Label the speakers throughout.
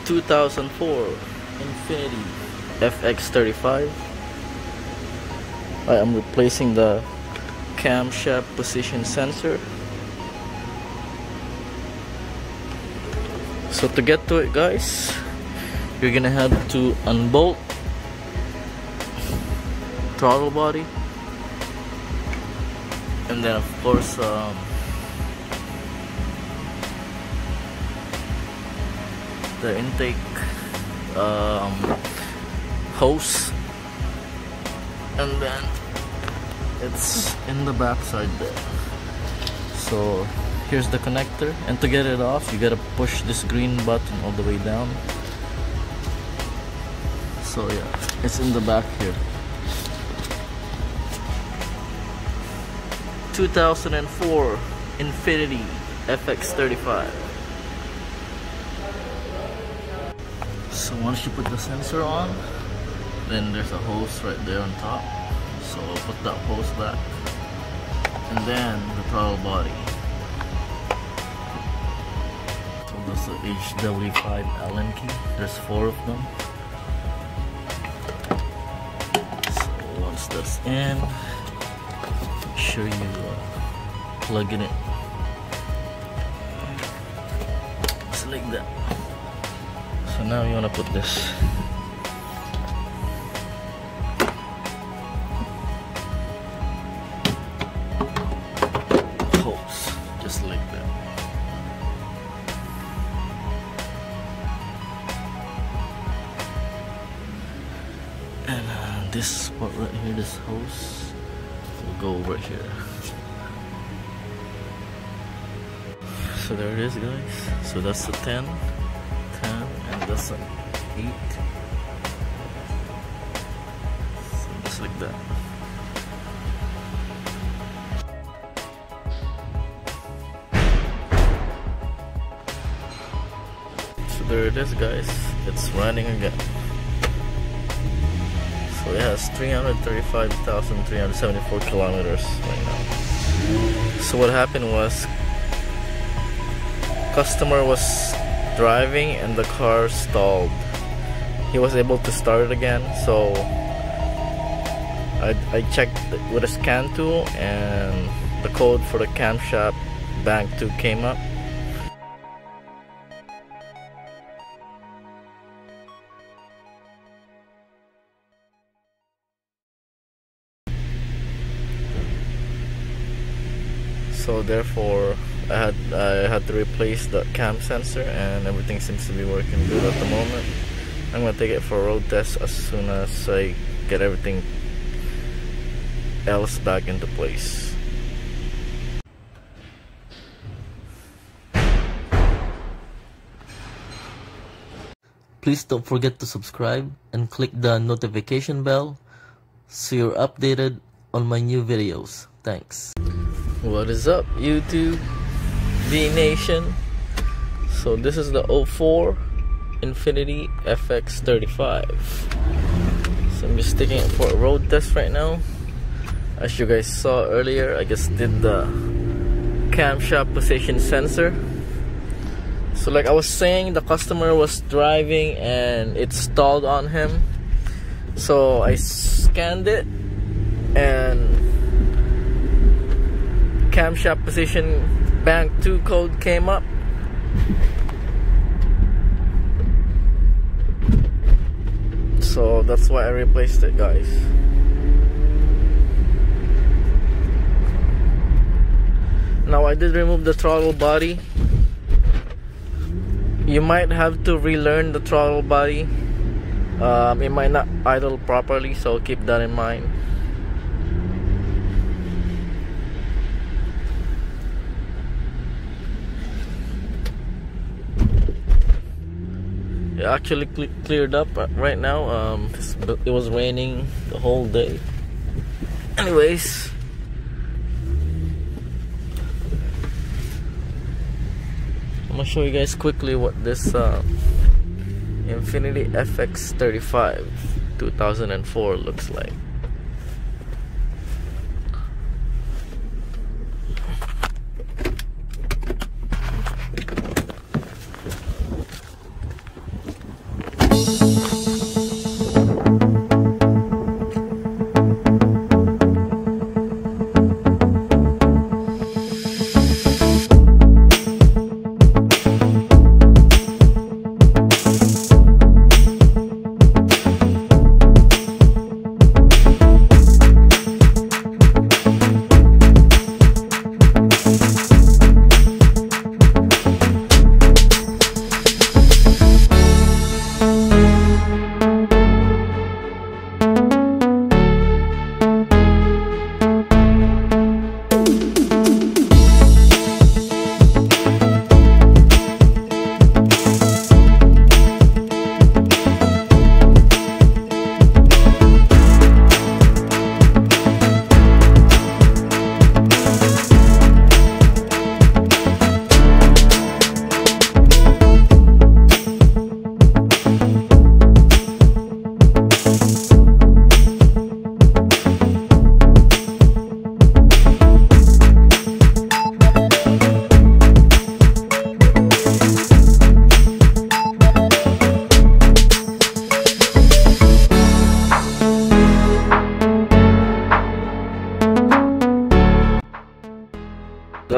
Speaker 1: 2004 Infiniti Fx35. I am replacing the camshaft position sensor. So to get to it, guys, you're gonna have to unbolt throttle body, and then of course the intake hose, and then it's in the back side there. So here's the connector, and to get it off you gotta push this green button all the way down. So yeah, it's in the back here. 2004 Infiniti Fx35. So once you put the sensor on, then there's a hose right there on top. So I'll put that hose back, and then the throttle body. So that's the HW5 Allen key. There's 4 of them. So once that's in, make sure you plug in it. Just like that. So now you want to put this hose just like that. And this spot right here, this hose, will go over here. So there it is, guys. So that's the 10, and that's an 8. So just like that. So there it is, guys. It's running again. So it has 335,374 kilometers right now. So what happened was, customer was driving and the car stalled. He was able to start it again, so I checked with a scan tool, and the code for the camshaft bank 2 came up. So therefore I had to replace the cam sensor, and everything seems to be working good at the moment. I'm gonna take it for a road test as soon as I get everything else back into place. Please don't forget to subscribe and click the notification bell so you're updated on my new videos. Thanks. What is up, YouTube? Vnation. So this is the 04 Infiniti Fx35. So I'm just taking it for a road test right now. As you guys saw earlier, I just did the camshaft position sensor. So like I was saying, the customer was driving and it stalled on him. So I scanned it, and camshaft position bank 2 code came up. So that's why I replaced it, guys. Now I did remove the throttle body. You might have to relearn the throttle body. It might not idle properly, so keep that in mind. It actually cleared up right now. It was raining the whole day. Anyways, I'm gonna show you guys quickly what this Infiniti Fx35 2004 looks like.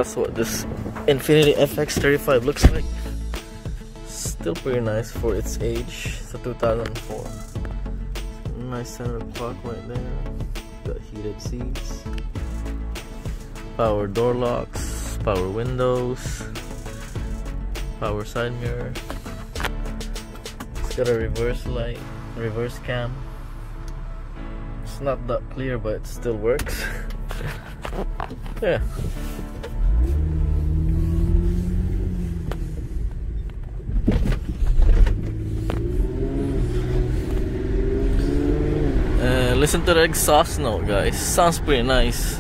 Speaker 1: that's what this Infiniti Fx35 looks like. Still pretty nice for its age. It's a 2004. Nice center clock right there. Got heated seats, power door locks, power windows, power side mirror. It's got a reverse light, reverse cam. It's not that clear, but it still works. Yeah. Listen to the exhaust note, guys. Sounds pretty nice.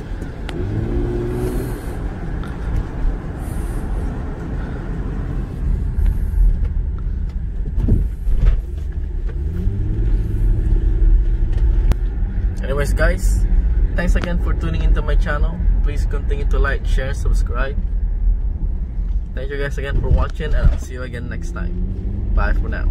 Speaker 1: Anyways, guys, thanks again for tuning into my channel. Please continue to like, share, subscribe. Thank you guys again for watching, and I'll see you again next time. Bye for now.